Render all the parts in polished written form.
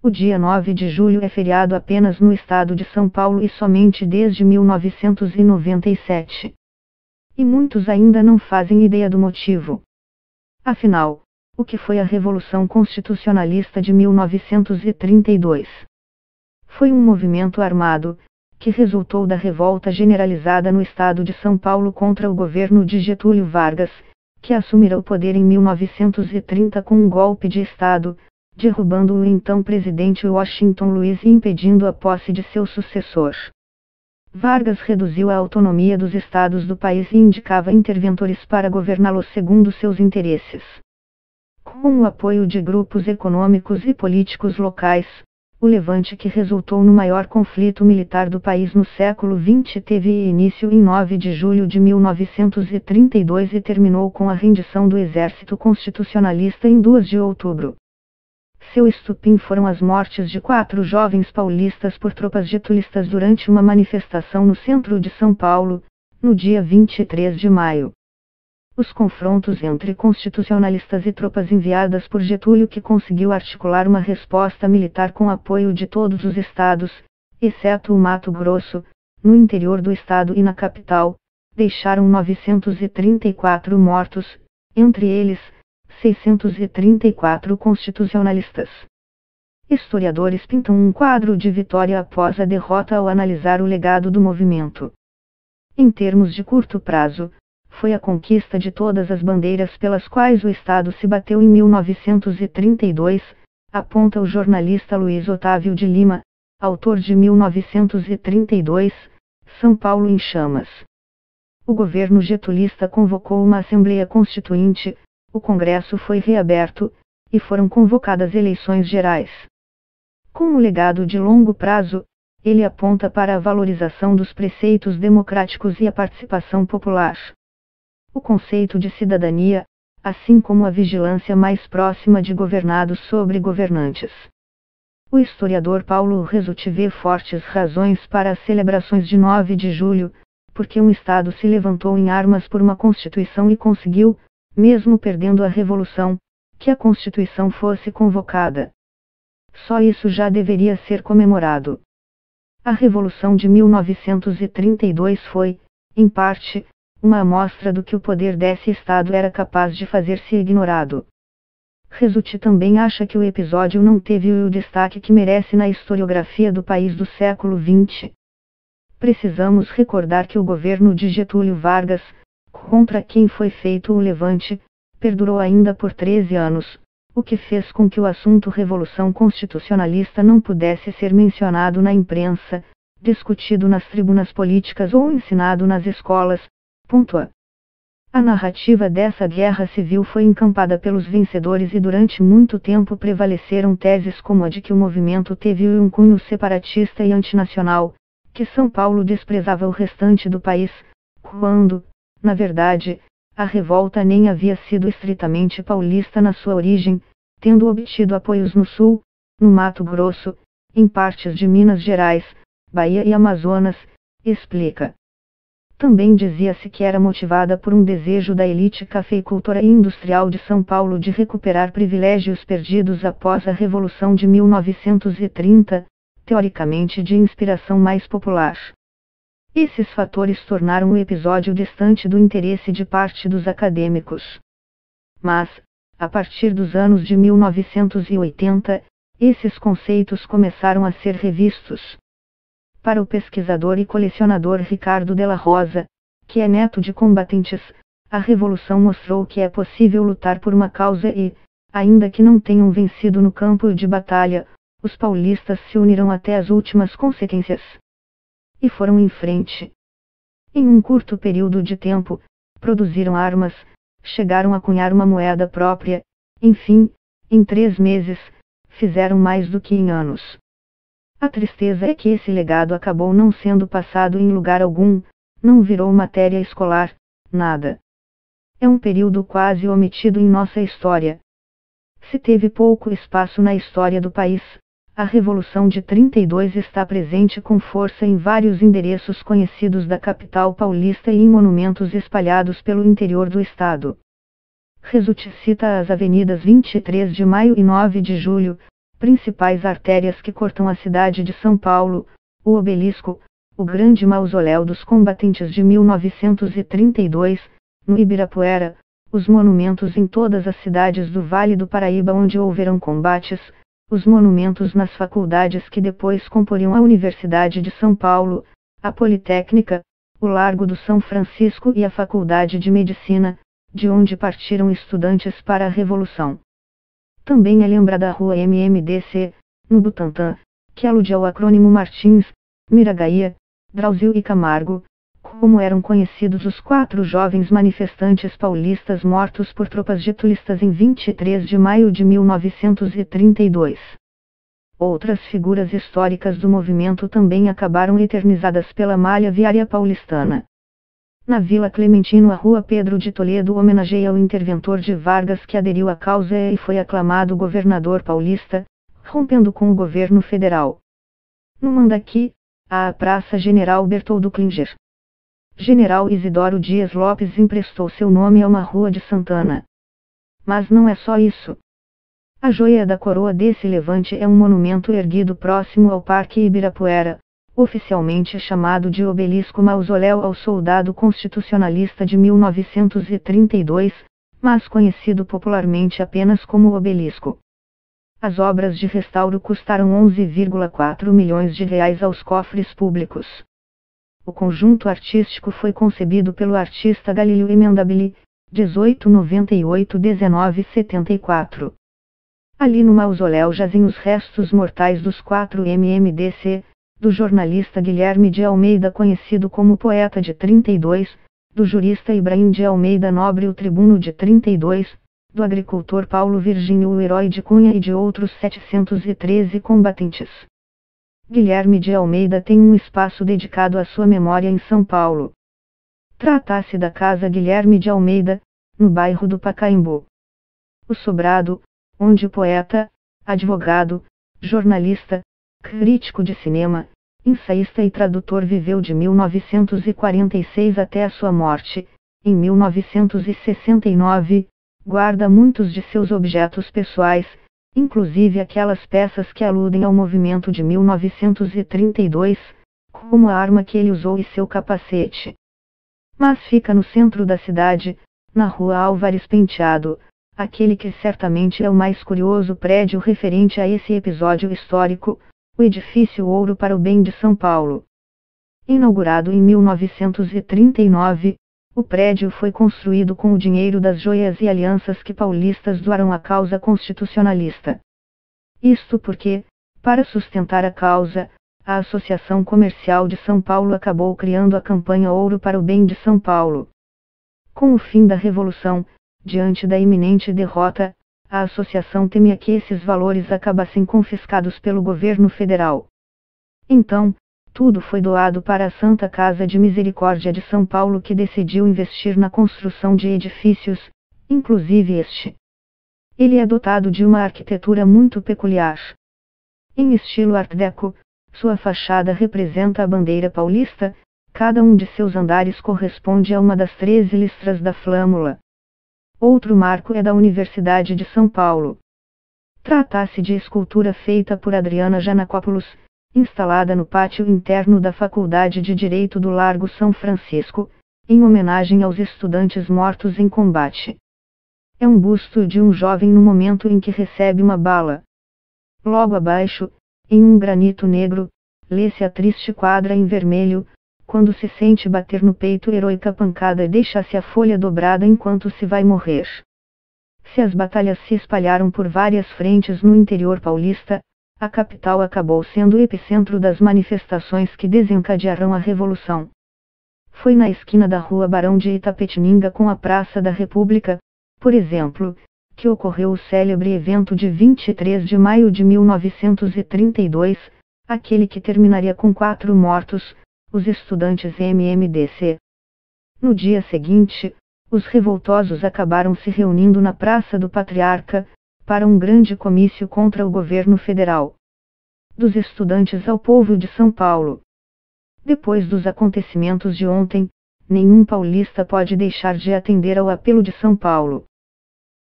O dia 9 de julho é feriado apenas no estado de São Paulo e somente desde 1997. E muitos ainda não fazem ideia do motivo. Afinal, o que foi a Revolução Constitucionalista de 1932? Foi um movimento armado, que resultou da revolta generalizada no estado de São Paulo contra o governo de Getúlio Vargas, que assumirá o poder em 1930 com um golpe de Estado, derrubando o então presidente Washington Luiz e impedindo a posse de seu sucessor. Vargas reduziu a autonomia dos estados do país e indicava interventores para governá-los segundo seus interesses. Com o apoio de grupos econômicos e políticos locais, o levante que resultou no maior conflito militar do país no século XX teve início em 9 de julho de 1932 e terminou com a rendição do exército constitucionalista em 2 de outubro. Seu estupim foram as mortes de 4 jovens paulistas por tropas getulistas durante uma manifestação no centro de São Paulo, no dia 23 de maio. Os confrontos entre constitucionalistas e tropas enviadas por Getúlio, que conseguiu articular uma resposta militar com apoio de todos os estados, exceto o Mato Grosso, no interior do estado e na capital, deixaram 934 mortos, entre eles, 634 constitucionalistas. Historiadores pintam um quadro de vitória após a derrota ao analisar o legado do movimento. Em termos de curto prazo, foi a conquista de todas as bandeiras pelas quais o Estado se bateu em 1932, aponta o jornalista Luiz Otávio de Lima, autor de 1932, São Paulo em Chamas. O governo getulista convocou uma Assembleia Constituinte, o Congresso foi reaberto, e foram convocadas eleições gerais. Com o legado de longo prazo, ele aponta para a valorização dos preceitos democráticos e a participação popular. O conceito de cidadania, assim como a vigilância mais próxima de governados sobre governantes. O historiador Paulo Resulti vê fortes razões para as celebrações de 9 de julho, porque um Estado se levantou em armas por uma Constituição e conseguiu, mesmo perdendo a Revolução, que a Constituição fosse convocada. Só isso já deveria ser comemorado. A Revolução de 1932 foi, em parte, uma amostra do que o poder desse Estado era capaz de fazer-se ignorado. Resulti também acha que o episódio não teve o destaque que merece na historiografia do país do século XX. Precisamos recordar que o governo de Getúlio Vargas, contra quem foi feito o levante, perdurou ainda por 13 anos, o que fez com que o assunto Revolução Constitucionalista não pudesse ser mencionado na imprensa, discutido nas tribunas políticas ou ensinado nas escolas. A narrativa dessa guerra civil foi encampada pelos vencedores e durante muito tempo prevaleceram teses como a de que o movimento teve um cunho separatista e antinacional, que São Paulo desprezava o restante do país, quando, na verdade, a revolta nem havia sido estritamente paulista na sua origem, tendo obtido apoios no Sul, no Mato Grosso, em partes de Minas Gerais, Bahia e Amazonas, explica. Também dizia-se que era motivada por um desejo da elite cafeicultora e industrial de São Paulo de recuperar privilégios perdidos após a Revolução de 1930, teoricamente de inspiração mais popular. Esses fatores tornaram o episódio distante do interesse de parte dos acadêmicos. Mas, a partir dos anos de 1980, esses conceitos começaram a ser revistos. Para o pesquisador e colecionador Ricardo Della Rosa, que é neto de combatentes, a Revolução mostrou que é possível lutar por uma causa e, ainda que não tenham vencido no campo de batalha, os paulistas se uniram até as últimas consequências. E foram em frente. Em um curto período de tempo, produziram armas, chegaram a cunhar uma moeda própria, enfim, em 3 meses, fizeram mais do que em anos. A tristeza é que esse legado acabou não sendo passado em lugar algum, não virou matéria escolar, nada. É um período quase omitido em nossa história. Se teve pouco espaço na história do país, a Revolução de 32 está presente com força em vários endereços conhecidos da capital paulista e em monumentos espalhados pelo interior do estado. Resulti cita as avenidas 23 de Maio e 9 de Julho, principais artérias que cortam a cidade de São Paulo: o Obelisco, o Grande Mausoléu dos Combatentes de 1932, no Ibirapuera, os monumentos em todas as cidades do Vale do Paraíba onde houveram combates, os monumentos nas faculdades que depois comporiam a Universidade de São Paulo, a Politécnica, o Largo do São Francisco e a Faculdade de Medicina, de onde partiram estudantes para a Revolução. Também é lembrada a Rua MMDC, no Butantã, que alude ao acrônimo Martins, Miragaia, Drauzio e Camargo, como eram conhecidos os 4 jovens manifestantes paulistas mortos por tropas getulistas em 23 de maio de 1932. Outras figuras históricas do movimento também acabaram eternizadas pela malha viária paulistana. Na Vila Clementino, a Rua Pedro de Toledo homenageia o interventor de Vargas que aderiu à causa e foi aclamado governador paulista, rompendo com o governo federal. No Mandaqui, há a Praça General Bertoldo Klinger. General Isidoro Dias Lopes emprestou seu nome a uma rua de Santana. Mas não é só isso. A joia da coroa desse levante é um monumento erguido próximo ao Parque Ibirapuera, oficialmente chamado de Obelisco Mausoléu ao Soldado Constitucionalista de 1932, mas conhecido popularmente apenas como Obelisco. As obras de restauro custaram 11,4 milhões de reais aos cofres públicos. O conjunto artístico foi concebido pelo artista Galileu Emendabili, 1898-1974. Ali no mausoléu jazem os restos mortais dos 4 MMDC, do jornalista Guilherme de Almeida conhecido como Poeta de 32, do jurista Ibrahim de Almeida Nobre o Tribuno de 32, do agricultor Paulo Virgínio o Herói de Cunha e de outros 713 combatentes. Guilherme de Almeida tem um espaço dedicado à sua memória em São Paulo. Trata-se da Casa Guilherme de Almeida, no bairro do Pacaembu. O sobrado, onde o poeta, advogado, jornalista, crítico de cinema, ensaísta e tradutor viveu de 1946 até a sua morte, em 1969, guarda muitos de seus objetos pessoais, inclusive aquelas peças que aludem ao movimento de 1932, como a arma que ele usou e seu capacete. Mas fica no centro da cidade, na Rua Álvares Penteado, aquele que certamente é o mais curioso prédio referente a esse episódio histórico, o Edifício Ouro para o Bem de São Paulo. Inaugurado em 1939, o prédio foi construído com o dinheiro das joias e alianças que paulistas doaram à causa constitucionalista. Isto porque, para sustentar a causa, a Associação Comercial de São Paulo acabou criando a campanha Ouro para o Bem de São Paulo. Com o fim da Revolução, diante da iminente derrota, a associação temia que esses valores acabassem confiscados pelo governo federal. Então, tudo foi doado para a Santa Casa de Misericórdia de São Paulo, que decidiu investir na construção de edifícios, inclusive este. Ele é dotado de uma arquitetura muito peculiar. Em estilo Art Deco, sua fachada representa a bandeira paulista, cada um de seus andares corresponde a uma das 13 listras da flâmula. Outro marco é da Universidade de São Paulo. Trata-se de escultura feita por Adriana Janacopoulos, instalada no pátio interno da Faculdade de Direito do Largo São Francisco, em homenagem aos estudantes mortos em combate. É um busto de um jovem no momento em que recebe uma bala. Logo abaixo, em um granito negro, lê-se a triste quadra em vermelho: quando se sente bater no peito heroica pancada, deixa-se a folha dobrada enquanto se vai morrer. Se as batalhas se espalharam por várias frentes no interior paulista, a capital acabou sendo o epicentro das manifestações que desencadearam a Revolução. Foi na esquina da Rua Barão de Itapetininga com a Praça da República, por exemplo, que ocorreu o célebre evento de 23 de maio de 1932, aquele que terminaria com 4 mortos, os estudantes MMDC. No dia seguinte, os revoltosos acabaram se reunindo na Praça do Patriarca, para um grande comício contra o governo federal. Dos estudantes ao povo de São Paulo. Depois dos acontecimentos de ontem, nenhum paulista pode deixar de atender ao apelo de São Paulo.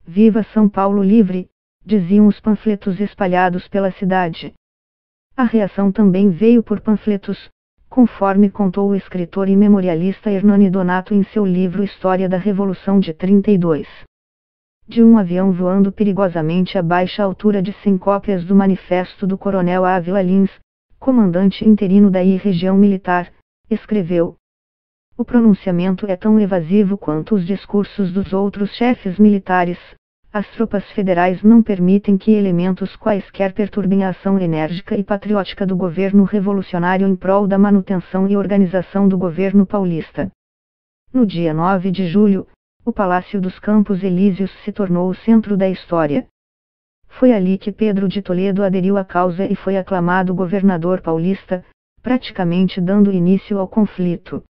Viva São Paulo livre, diziam os panfletos espalhados pela cidade. A reação também veio por panfletos, conforme contou o escritor e memorialista Hernani Donato em seu livro História da Revolução de 32. De um avião voando perigosamente a baixa altura de 100 cópias do manifesto do coronel Ávila Lins, comandante interino da região militar, escreveu: o pronunciamento é tão evasivo quanto os discursos dos outros chefes militares. As tropas federais não permitem que elementos quaisquer perturbem a ação enérgica e patriótica do governo revolucionário em prol da manutenção e organização do governo paulista. No dia 9 de julho, o Palácio dos Campos Elíseos se tornou o centro da história. Foi ali que Pedro de Toledo aderiu à causa e foi aclamado governador paulista, praticamente dando início ao conflito.